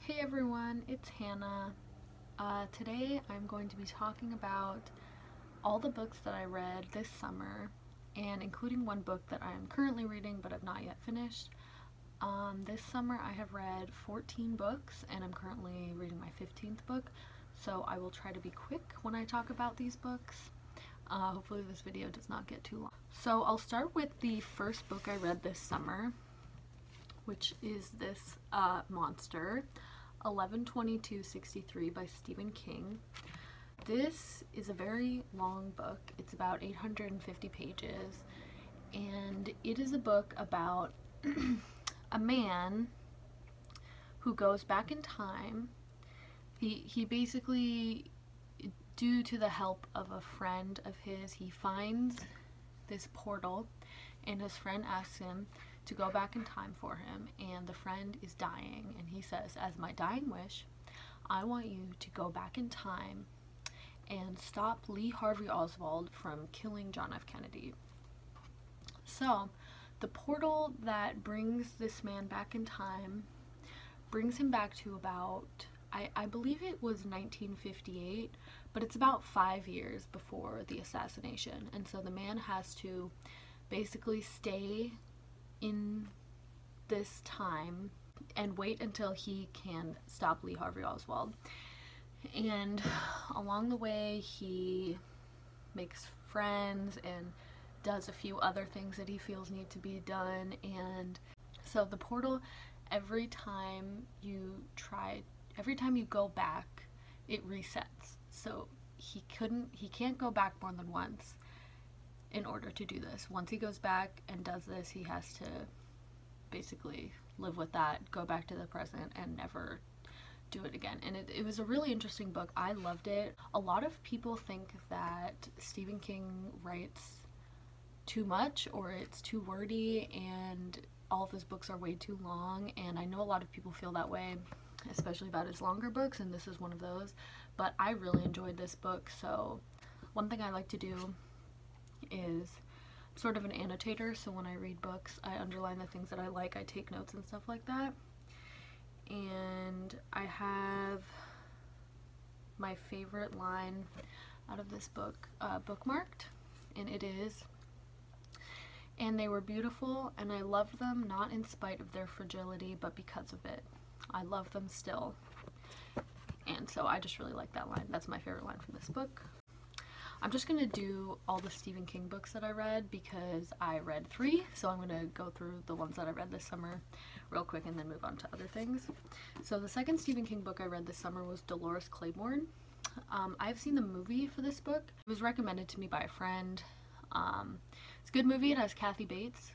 Hey everyone, it's Hannah. Today I'm going to be talking about all the books that I read this summer, and including one book that I'm currently reading but have not yet finished. This summer I have read 14 books and I'm currently reading my 15th book, so I will try to be quick when I talk about these books. Hopefully this video does not get too long. So I'll start with the first book I read this summer, which is this monster, 11/22/63 by Stephen King. This is a very long book. It's about 850 pages, and it is a book about a man who goes back in time. He basically, due to the help of a friend of his, he finds this portal, and his friend asks him to go back in time for him, and the friend is dying, and he says, as my dying wish, I want you to go back in time and stop Lee Harvey Oswald from killing John F. Kennedy. So the portal that brings this man back in time brings him back to about, I believe it was 1958, but it's about 5 years before the assassination, and so the man has to basically stay in this time and wait until he can stop Lee Harvey Oswald. And along the way he makes friends and does a few other things that he feels need to be done. And so the portal, every time you go back, it resets. So he can't go back more than once in order to do this. Once he goes back and does this, he has to basically live with that, go back to the present, and never do it again. And it was a really interesting book. I loved it. A lot of people think that Stephen King writes too much, or it's too wordy, and all of his books are way too long, and I know a lot of people feel that way, especially about his longer books, and this is one of those. But I really enjoyed this book. So one thing I like to do is sort of an annotator, so when I read books I underline the things that I like, I take notes and stuff like that. And I have my favorite line out of this book bookmarked, and it is, "And they were beautiful, and I loved them not in spite of their fragility, but because of it. I love them still." And so I just really like that line. That's my favorite line from this book. I'm just going to do all the Stephen King books that I read because I read 3, so I'm going to go through the ones that I read this summer real quick and then move on to other things. So the second Stephen King book I read this summer was Dolores, Claiborne. I've seen the movie for this book. It was recommended to me by a friend. It's a good movie. It has Kathy Bates,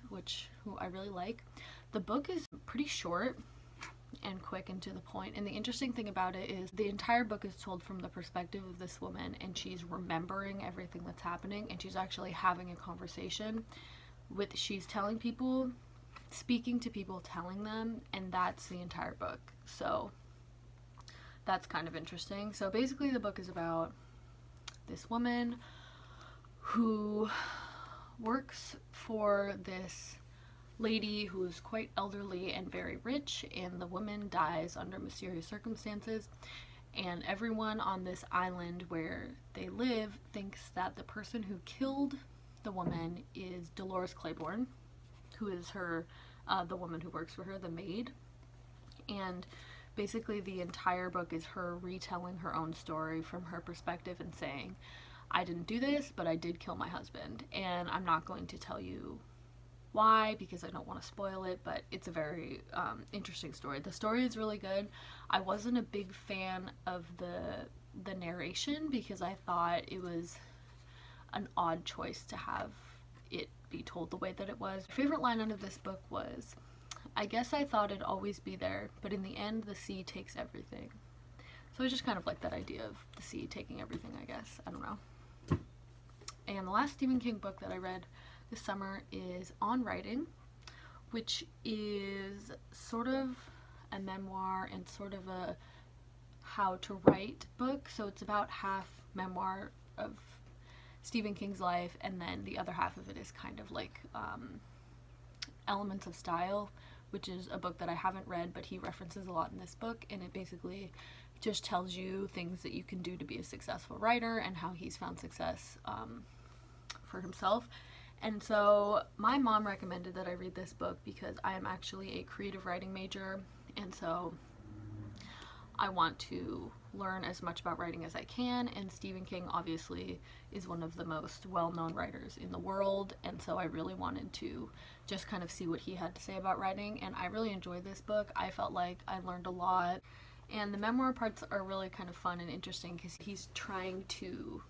who I really like. The book is pretty short and quick and to the point, and the interesting thing about it is the entire book is told from the perspective of this woman, and she's remembering everything that's happening, and she's actually having a conversation she's telling people, speaking to people, telling them, and that's the entire book. So that's kind of interesting. So basically the book is about this woman who works for this lady who is quite elderly and very rich, and the woman dies under mysterious circumstances, and everyone on this island where they live thinks that the person who killed the woman is Dolores Claiborne, who is her the woman who works for her, the maid. And basically the entire book is her retelling her own story from her perspective and saying, I didn't do this, but I did kill my husband, and I'm not going to tell you why because I don't want to spoil it, but it's a very interesting story. The story is really good. I wasn't a big fan of the narration because I thought it was an odd choice to have it be told the way that it was. My favorite line out of this book was, "I guess I thought it'd always be there, but in the end the sea takes everything." So I just kind of like that idea of the sea taking everything, I guess. I don't know. And the last Stephen King book that I read this summer is On Writing, which is sort of a memoir and sort of a how to write book. So it's about half memoir of Stephen King's life, and then the other half of it is kind of like elements of style which is a book that I haven't read, but he references a lot in this book, and it basically just tells you things that you can do to be a successful writer and how he's found success for himself. And so my mom recommended that I read this book because I am actually a creative writing major, and so I want to learn as much about writing as I can, and Stephen King obviously is one of the most well-known writers in the world, and so I really wanted to just kind of see what he had to say about writing, and I really enjoyed this book. I felt like I learned a lot, and the memoir parts are really kind of fun and interesting because he's trying to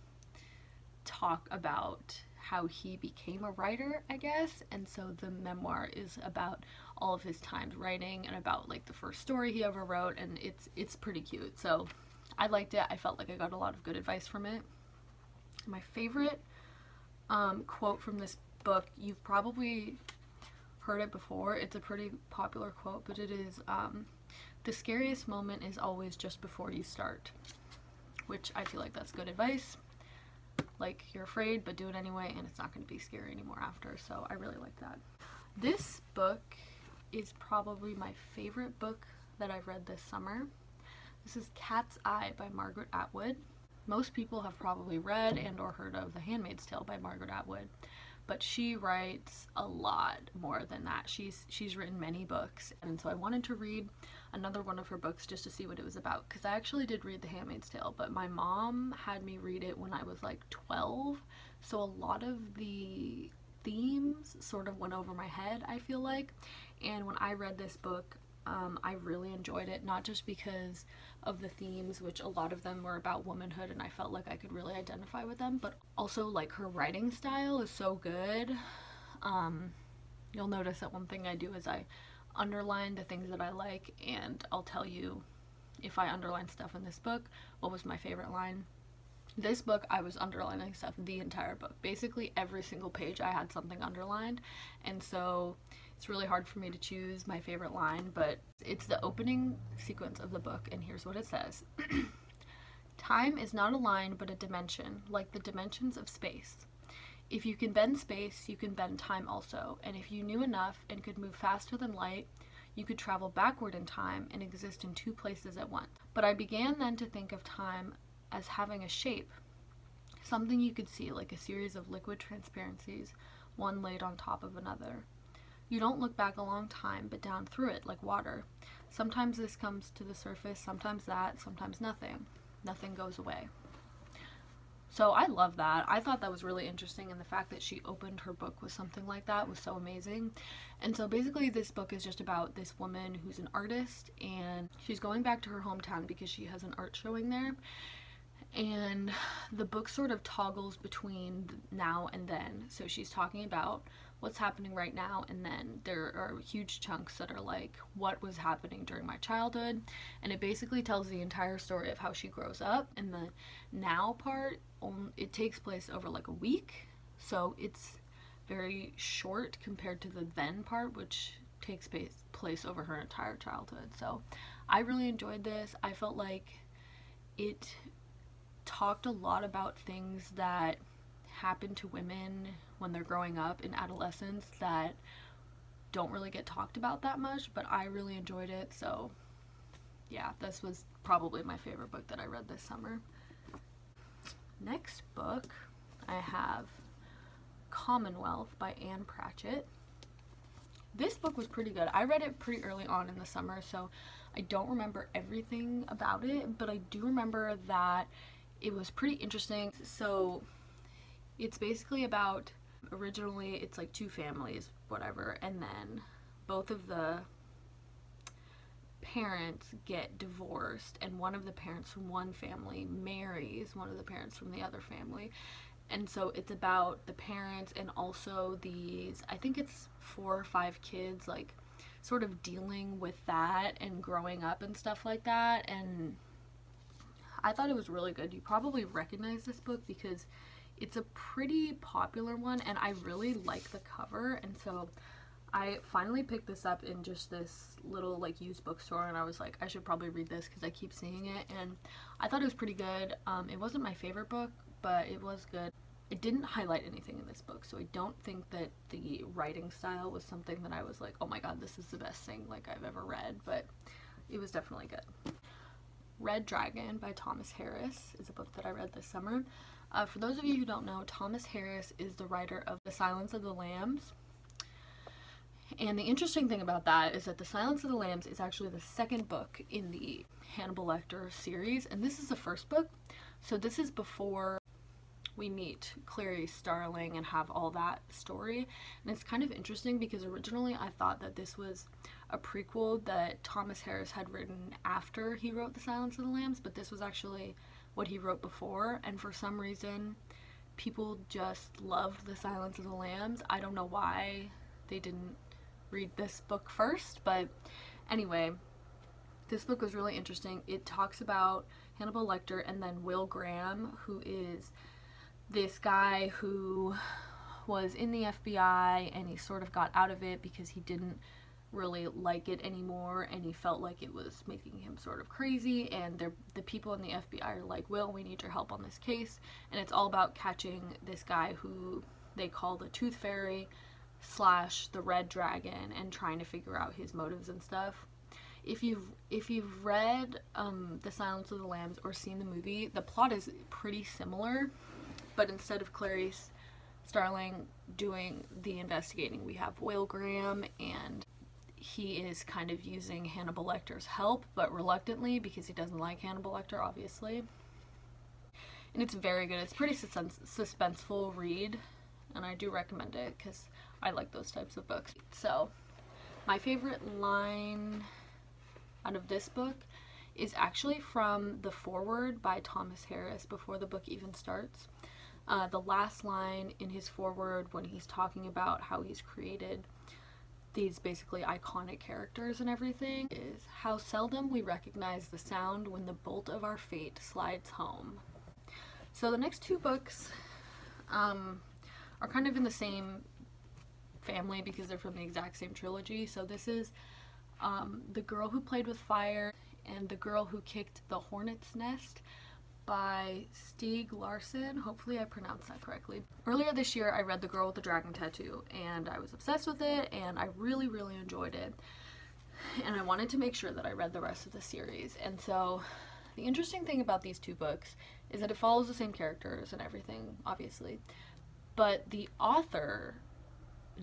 talk about how he became a writer, I guess, and so the memoir is about all of his times writing and about like the first story he ever wrote, and it's pretty cute. So I liked it. I felt like I got a lot of good advice from it. My favorite quote from this book, you've probably heard it before. It's a pretty popular quote, but it is, the scariest moment is always just before you start, which I feel like that's good advice. Like, you're afraid, but do it anyway, and it's not going to be scary anymore after, so I really like that. This book is probably my favorite book that I've read this summer. This is Cat's Eye by Margaret Atwood. Most people have probably read and or heard of The Handmaid's Tale by Margaret Atwood, but she writes a lot more than that. She's written many books, and so I wanted to read another one of her books just to see what it was about, because I actually did read The Handmaid's Tale, but my mom had me read it when I was like 12, so a lot of the themes sort of went over my head, I feel like, and when I read this book, I really enjoyed it, not just because of the themes, which a lot of them were about womanhood and I felt like I could really identify with them, but also like her writing style is so good. You'll notice that one thing I do is I underline the things that I like, and I'll tell you if I underline stuff in this book, what was my favorite line. This book, I was underlining stuff the entire book. Basically every single page I had something underlined, and so it's really hard for me to choose my favorite line, but it's the opening sequence of the book, and here's what it says. Time is not a line but a dimension, like the dimensions of space. If you can bend space, you can bend time also, and if you knew enough and could move faster than light, you could travel backward in time and exist in two places at once. But I began then to think of time as having a shape, something you could see, like a series of liquid transparencies, one laid on top of another. You don't look back a long time, but down through it, like water. Sometimes this comes to the surface, sometimes that, sometimes nothing. Nothing goes away. So I love that. I thought that was really interesting, and the fact that she opened her book with something like that was so amazing. And so basically this book is just about this woman who's an artist, and she's going back to her hometown because she has an art showing there. And the book sort of toggles between now and then. So she's talking about what's happening right now, and then there are huge chunks that are like what was happening during my childhood, and it basically tells the entire story of how she grows up. And the now part, it takes place over like a week, so it's very short compared to the then part, which takes place over her entire childhood. So I really enjoyed this. I felt like it talked a lot about things that happen to women when they're growing up in adolescence that don't really get talked about that much, but I really enjoyed it. So yeah, this was probably my favorite book that I read this summer. Next book I have Commonwealth by Ann Patchett. This book was pretty good. I read it pretty early on in the summer, so I don't remember everything about it, but I do remember that it was pretty interesting. So it's basically about, originally it's like two families, whatever, and then both of the parents get divorced, and one of the parents from one family marries one of the parents from the other family. And so it's about the parents and also these, I think it's 4 or 5 kids, like sort of dealing with that and growing up and stuff like that. And I thought it was really good. You probably recognize this book because it's a pretty popular one, and I really like the cover, and so I finally picked this up in just this little like used bookstore, and I was like, I should probably read this because I keep seeing it, and I thought it was pretty good. It wasn't my favorite book, but it was good. I didn't highlight anything in this book, so I don't think that the writing style was something that I was like, oh my god, this is the best thing like I've ever read, but it was definitely good. Red Dragon by Thomas Harris is a book that I read this summer. For those of you who don't know, Thomas Harris is the writer of The Silence of the Lambs. And the interesting thing about that is that The Silence of the Lambs is actually the second book in the Hannibal Lecter series, and this is the first book. So this is before we meet Clarice Starling and have all that story. And it's kind of interesting because originally I thought that this was a prequel that Thomas Harris had written after he wrote The Silence of the Lambs, but this was actually what he wrote before, and for some reason people just loved The Silence of the Lambs. I don't know why they didn't read this book first, but anyway, this book was really interesting. It talks about Hannibal Lecter and then Will Graham, who is this guy who was in the FBI and he sort of got out of it because he didn't really like it anymore and he felt like it was making him sort of crazy, and the people in the FBI are like, Will, we need your help on this case. And it's all about catching this guy who they call the Tooth Fairy / the Red Dragon and trying to figure out his motives and stuff. If you've read The Silence of the Lambs or seen the movie, the plot is pretty similar, but instead of Clarice Starling doing the investigating, we have Will Graham, and he is kind of using Hannibal Lecter's help, but reluctantly because he doesn't like Hannibal Lecter, obviously. And it's very good. It's pretty suspenseful read, and I do recommend it because I like those types of books. So, my favorite line out of this book is actually from the foreword by Thomas Harris before the book even starts. The last line in his foreword, when he's talking about how he's created these basically iconic characters and everything, is how seldom we recognize the sound when the bolt of our fate slides home. So the next two books are kind of in the same family because they're from the exact same trilogy. So this is The Girl Who Played with Fire and The Girl Who Kicked the Hornet's Nest by Stieg Larsson. Hopefully I pronounced that correctly. Earlier this year I read The Girl with the Dragon Tattoo and I was obsessed with it and I really enjoyed it, and I wanted to make sure that I read the rest of the series. And so the interesting thing about these two books is that it follows the same characters and everything, obviously, but the author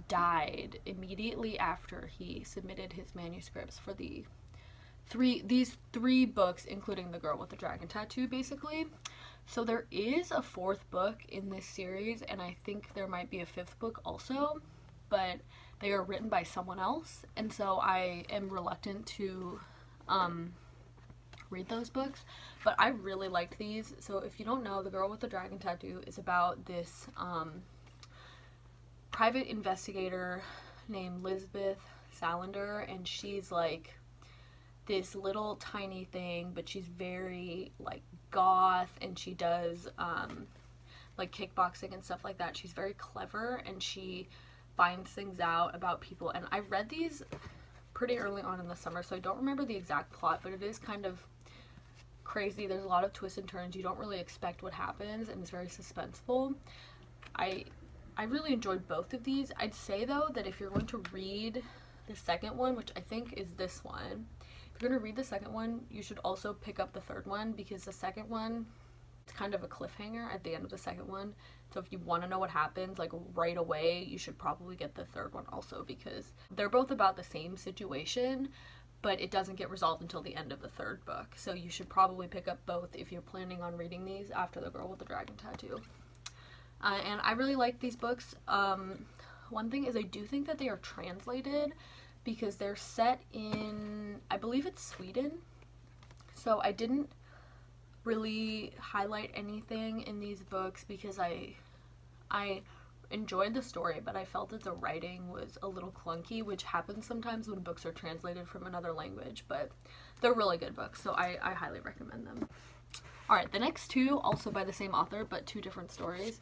died immediately after he submitted his manuscripts for these three books, including The Girl with the Dragon Tattoo, basically. So there is a fourth book in this series, and I think there might be a fifth book also, but they are written by someone else, and so I am reluctant to read those books, but I really liked these. So if you don't know, The Girl with the Dragon Tattoo is about this private investigator named Lisbeth Salander, and she's like this little tiny thing, but she's very like goth, and she does like kickboxing and stuff like that. She's very clever and she finds things out about people, and I read these pretty early on in the summer, so I don't remember the exact plot, but it is kind of crazy. There's a lot of twists and turns. You don't really expect what happens, and it's very suspenseful. I really enjoyed both of these. I'd say though that if you're going to read the second one, which I think is this one, if you're going to read the second one, you should also pick up the third one, because the second one, it's kind of a cliffhanger at the end of the second one. So if you want to know what happens like right away, you should probably get the third one also, because they're both about the same situation, but it doesn't get resolved until the end of the third book. So you should probably pick up both if you're planning on reading these after The Girl with the Dragon Tattoo. And I really like these books. One thing is I do think that they are translated, because they're set in, I believe it's Sweden. So I didn't really highlight anything in these books because I enjoyed the story, but I felt that the writing was a little clunky, which happens sometimes when books are translated from another language, but they're really good books, so I highly recommend them. Alright, the next two, also by the same author, but two different stories.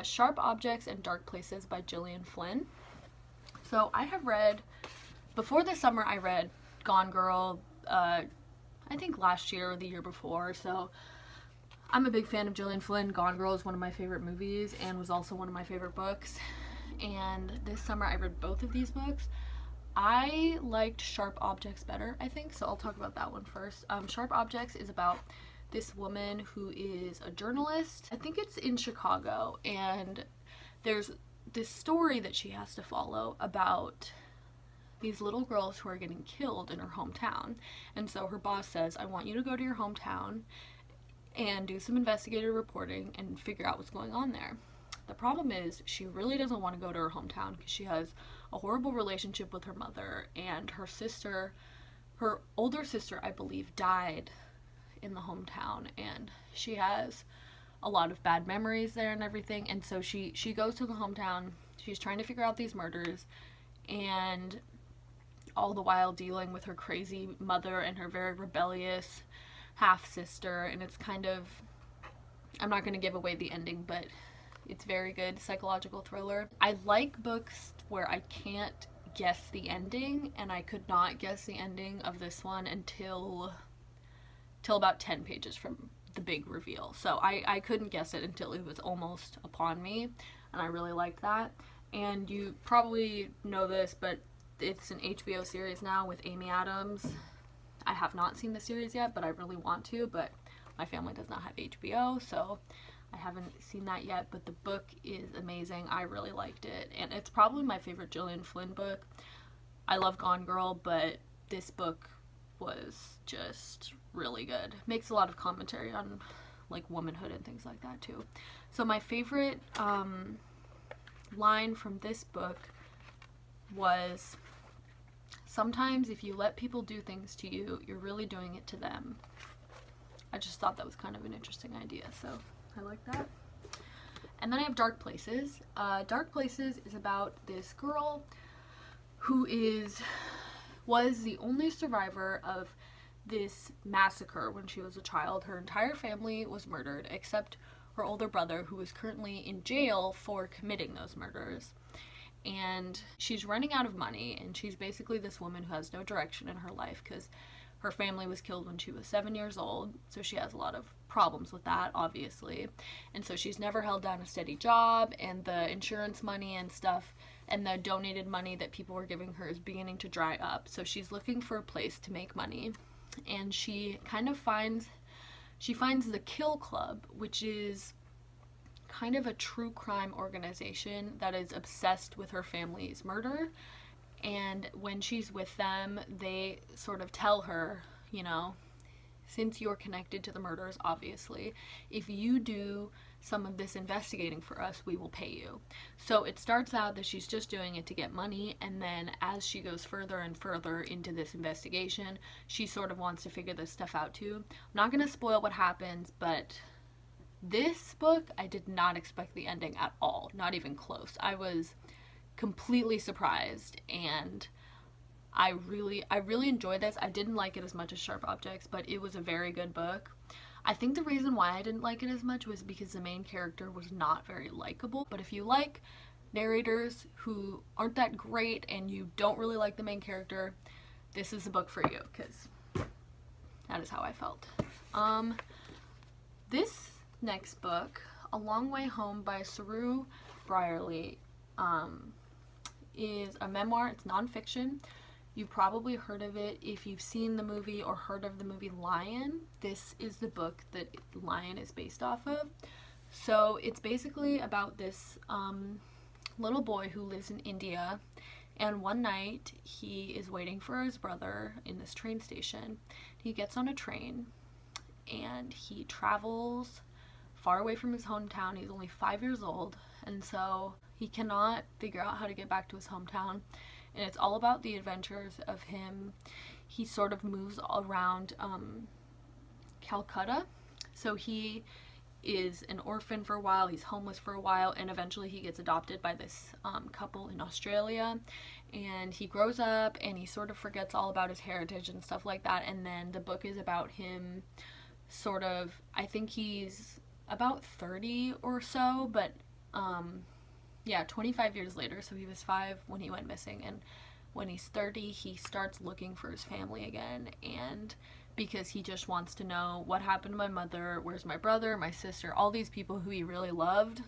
Sharp Objects and Dark Places by Gillian Flynn. So I have read, before this summer I read Gone Girl, I think last year or the year before, so I'm a big fan of Gillian Flynn. Gone Girl is one of my favorite movies and was also one of my favorite books. And this summer I read both of these books. I liked Sharp Objects better, I think, so I'll talk about that one first. Sharp Objects is about this woman who is a journalist. I think it's in Chicago, and there's this story that she has to follow about these little girls who are getting killed in her hometown. And so her boss says, I want you to go to your hometown and do some investigative reporting and figure out what's going on there. The problem is she really doesn't want to go to her hometown because she has a horrible relationship with her mother, and her sister, her older sister, I believe, died in the hometown, and she has a lot of bad memories there and everything. And so she goes to the hometown. She's trying to figure out these murders, and all the while dealing with her crazy mother and her very rebellious half-sister. And it's kind of, I'm not going to give away the ending, but it's very good psychological thriller. I like books where I can't guess the ending, and I could not guess the ending of this one until about 10 pages from the big reveal. So I couldn't guess it until it was almost upon me, and I really liked that. And you probably know this, but it's an HBO series now with Amy Adams. I have not seen the series yet, but I really want to, but my family does not have HBO, so I haven't seen that yet. But the book is amazing. I really liked it, and it's probably my favorite Gillian Flynn book. I love Gone Girl, but this book was just really good. Makes a lot of commentary on like womanhood and things like that too. So my favorite line from this book was, sometimes if you let people do things to you, you're really doing it to them. I just thought that was kind of an interesting idea, so I like that. And then I have Dark Places. Dark Places is about this girl who was the only survivor of this massacre when she was a child. Her entire family was murdered except her older brother, who is currently in jail for committing those murders. And she's running out of money, and she's basically this woman who has no direction in her life because her family was killed when she was 7 years old, so she has a lot of problems with that, obviously. And so she's never held down a steady job, and the insurance money and stuff and the donated money that people were giving her is beginning to dry up. So she's looking for a place to make money, and she kind of finds the Kill Club, which is kind of a true crime organization that is obsessed with her family's murder. And when she's with them, they sort of tell her, you know, since you're connected to the murders, obviously, if you do some of this investigating for us, we will pay you. So it starts out that she's just doing it to get money, and then as she goes further and further into this investigation, she sort of wants to figure this stuff out too. I'm not going to spoil what happens, but this book, I did not expect the ending at all, not even close. I was completely surprised, and I really enjoyed this. I didn't like it as much as Sharp Objects, but it was a very good book. I think the reason why I didn't like it as much was because the main character was not very likable. But if you like narrators who aren't that great and you don't really like the main character, this is a book for you, because that is how I felt. This next book, A Long Way Home by Saroo Brierly, is a memoir. It's nonfiction. You've probably heard of it if you've seen the movie or heard of the movie Lion. This is the book that Lion is based off of. So it's basically about this little boy who lives in India, and one night he is waiting for his brother in this train station. He gets on a train and he travels far away from his hometown. He's only 5 years old, and so he cannot figure out how to get back to his hometown. And it's all about the adventures of him. He sort of moves around Calcutta. So he is an orphan for a while, he's homeless for a while, and eventually he gets adopted by this couple in Australia. And he grows up and he sort of forgets all about his heritage and stuff like that. And then the book is about him sort of, I think he's about 30 or so, but yeah, 25 years later. So he was 5 when he went missing, and when he's 30 he starts looking for his family again, and because he just wants to know what happened to my mother, where's my brother, my sister, all these people who he really loved.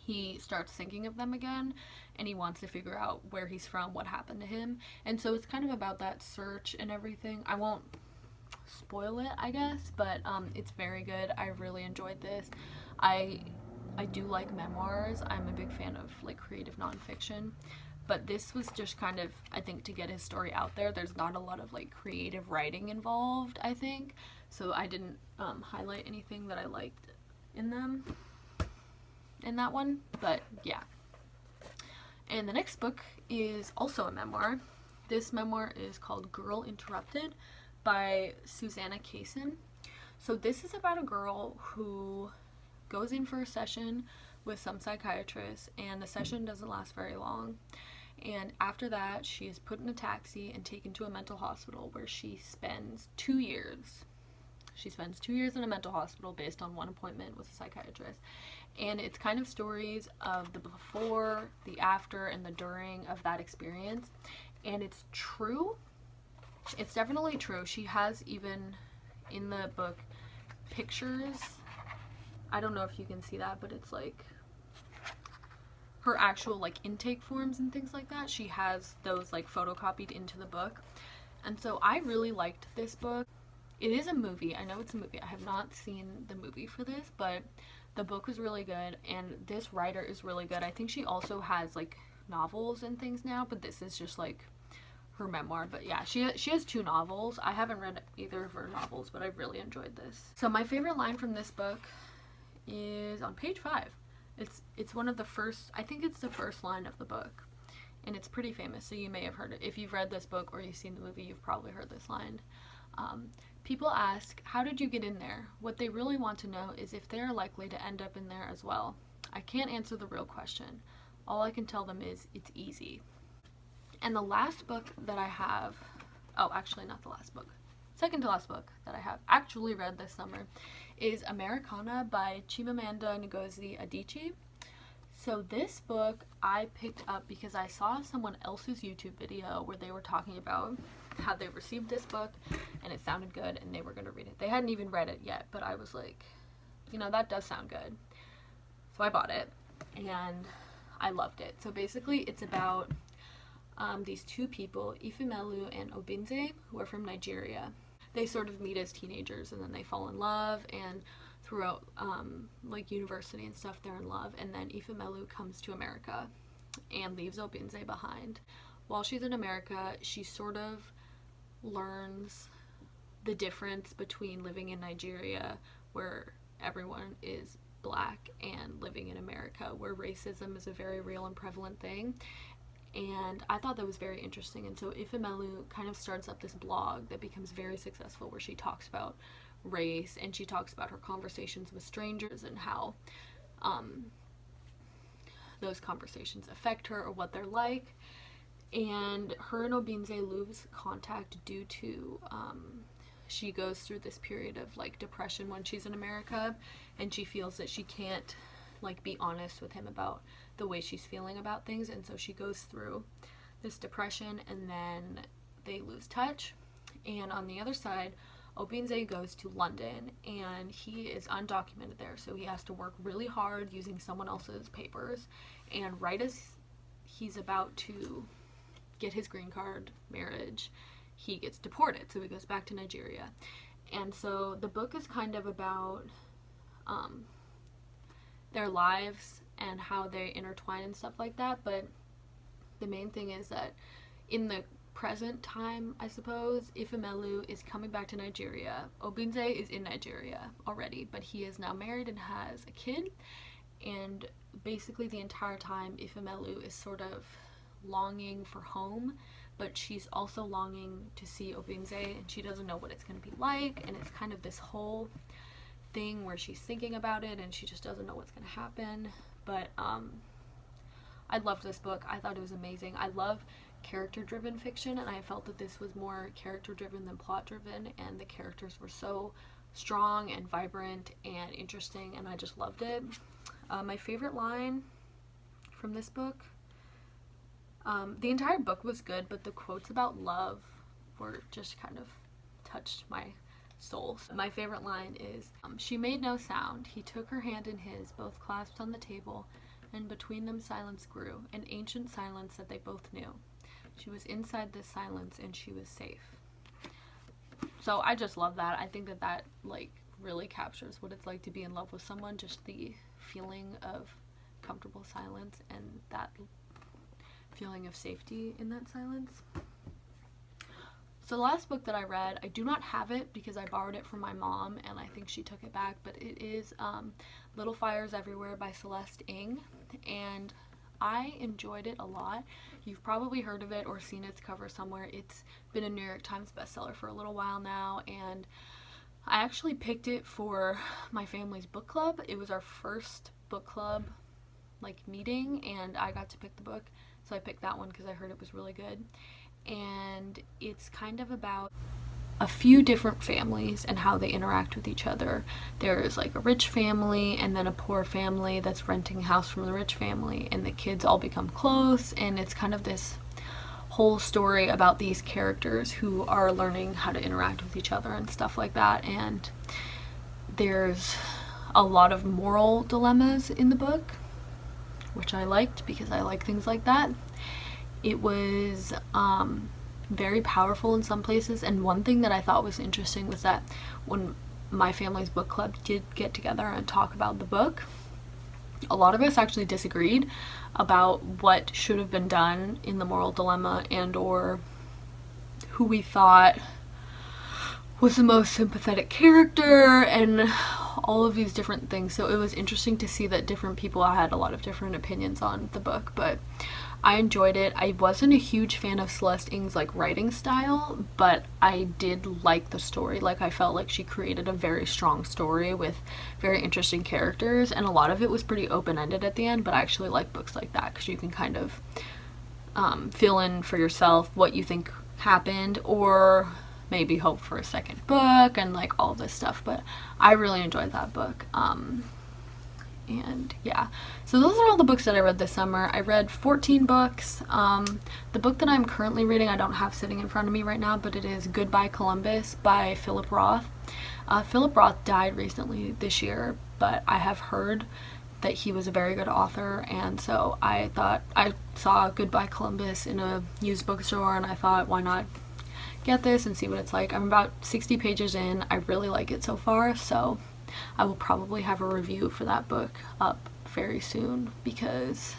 He starts thinking of them again, and he wants to figure out where he's from, what happened to him. And so it's kind of about that search and everything. I won't spoil it, I guess, but it's very good. I really enjoyed this. I do like memoirs. I'm a big fan of like creative nonfiction, but this was just kind of, I think, to get his story out there. There's not a lot of like creative writing involved, I think, so I didn't highlight anything that I liked in that one, but yeah. And the next book is also a memoir. This memoir is called Girl Interrupted by Susanna Kaysen. So this is about a girl who goes in for a session with some psychiatrist, and the session doesn't last very long. And after that, she is put in a taxi and taken to a mental hospital where she spends 2 years. She spends 2 years in a mental hospital based on one appointment with a psychiatrist. And it's kind of stories of the before, the after, and the during of that experience. And it's true. It's definitely true. She has even in the book pictures. I don't know if you can see that, but it's like her actual like intake forms and things like that. She has those like photocopied into the book. And so I really liked this book. It is a movie. I know it's a movie. I have not seen the movie for this, but the book was really good, and this writer is really good. I think she also has like novels and things now, but this is just like her memoir. But yeah, she has 2 novels. I haven't read either of her novels, but I really enjoyed this. So my favorite line from this book is on page 5. It's one of the first, I think it's the first line of the book, and it's pretty famous, so you may have heard it. If you've read this book or you've seen the movie, you've probably heard this line. People ask, how did you get in there? What they really want to know is if they are likely to end up in there as well. I can't answer the real question. All I can tell them is it's easy. And the last book that I have, oh, actually not the last book, second to last book that I have actually read this summer is Americanah by Chimamanda Ngozi Adichie. So this book I picked up because I saw someone else's YouTube video where they were talking about how they received this book and it sounded good and they were going to read it. They hadn't even read it yet, but I was like, you know, that does sound good. So I bought it and I loved it. So basically it's about these 2 people, Ifemelu and Obinze, who are from Nigeria. They sort of meet as teenagers and then they fall in love, and throughout like university and stuff they're in love, and then Ifemelu comes to America and leaves Obinze behind. While she's in America, she sort of learns the difference between living in Nigeria, where everyone is black, and living in America, where racism is a very real and prevalent thing. And I thought that was very interesting. And so Ifemelu kind of starts up this blog that becomes very successful, where she talks about race, and she talks about her conversations with strangers and how those conversations affect her or what they're like. And her and Obinze lose contact due to she goes through this period of like depression when she's in America, and she feels that she can't like be honest with him about the way she's feeling about things, and so she goes through this depression, and then they lose touch. And on the other side, Obinze goes to London, and he is undocumented there, so he has to work really hard using someone else's papers, and right as he's about to get his green card marriage, he gets deported, so he goes back to Nigeria. And so the book is kind of about their lives and how they intertwine and stuff like that, but the main thing is that in the present time, I suppose, Ifemelu is coming back to Nigeria. Obinze is in Nigeria already, but he is now married and has a kid, and basically the entire time Ifemelu is sort of longing for home, but she's also longing to see Obinze, and she doesn't know what it's going to be like, and it's kind of this whole thing where she's thinking about it and she just doesn't know what's going to happen. But I loved this book. I thought it was amazing. I love character-driven fiction, and I felt that this was more character-driven than plot-driven, and the characters were so strong and vibrant and interesting, and I just loved it. My favorite line from this book, the entire book was good, but the quotes about love were just kind of touched my soul. My favorite line is, she made no sound. He took her hand in his, both clasped on the table, and between them silence grew, an ancient silence that they both knew. She was inside this silence and she was safe. So I just love that. I think that that like really captures what it's like to be in love with someone, just the feeling of comfortable silence and that feeling of safety in that silence. So the last book that I read, I do not have it because I borrowed it from my mom and I think she took it back, but it is Little Fires Everywhere by Celeste Ng, and I enjoyed it a lot. You've probably heard of it or seen its cover somewhere. It's been a New York Times bestseller for a little while now, and I actually picked it for my family's book club. It was our first book club like meeting and I got to pick the book, so I picked that one because I heard it was really good. And it's kind of about a few different families and how they interact with each other. There's like a rich family and then a poor family that's renting a house from the rich family, and the kids all become close, and it's kind of this whole story about these characters who are learning how to interact with each other and stuff like that. And there's a lot of moral dilemmas in the book, which I liked because I like things like that. It was very powerful in some places, and one thing that I thought was interesting was that when my family's book club did get together and talk about the book, a lot of us actually disagreed about what should have been done in the moral dilemma and or who we thought was the most sympathetic character and all of these different things. So it was interesting to see that different people had a lot of different opinions on the book, but I enjoyed it. I wasn't a huge fan of Celeste Ng's like writing style, but I did like the story. Like I felt like she created a very strong story with very interesting characters, and a lot of it was pretty open-ended at the end, but I actually like books like that because you can kind of fill in for yourself what you think happened or maybe hope for a second book and like all this stuff. But I really enjoyed that book. And yeah, so those are all the books that I read this summer. I read 14 books. The book that I'm currently reading I don't have sitting in front of me right now, but it is Goodbye Columbus by Philip Roth. Philip Roth died recently this year, but I have heard that he was a very good author, and so I thought, I saw Goodbye Columbus in a used bookstore and I thought, why not get this and see what it's like. I'm about 60 pages in. I really like it so far, so I will probably have a review for that book up very soon because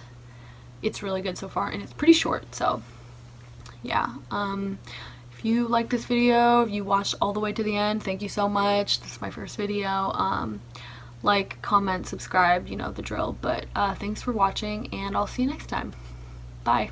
it's really good so far and it's pretty short. So yeah, if you like this video, if you watched all the way to the end, thank you so much. This is my first video. Like, comment, subscribe, you know the drill. But thanks for watching and I'll see you next time. Bye.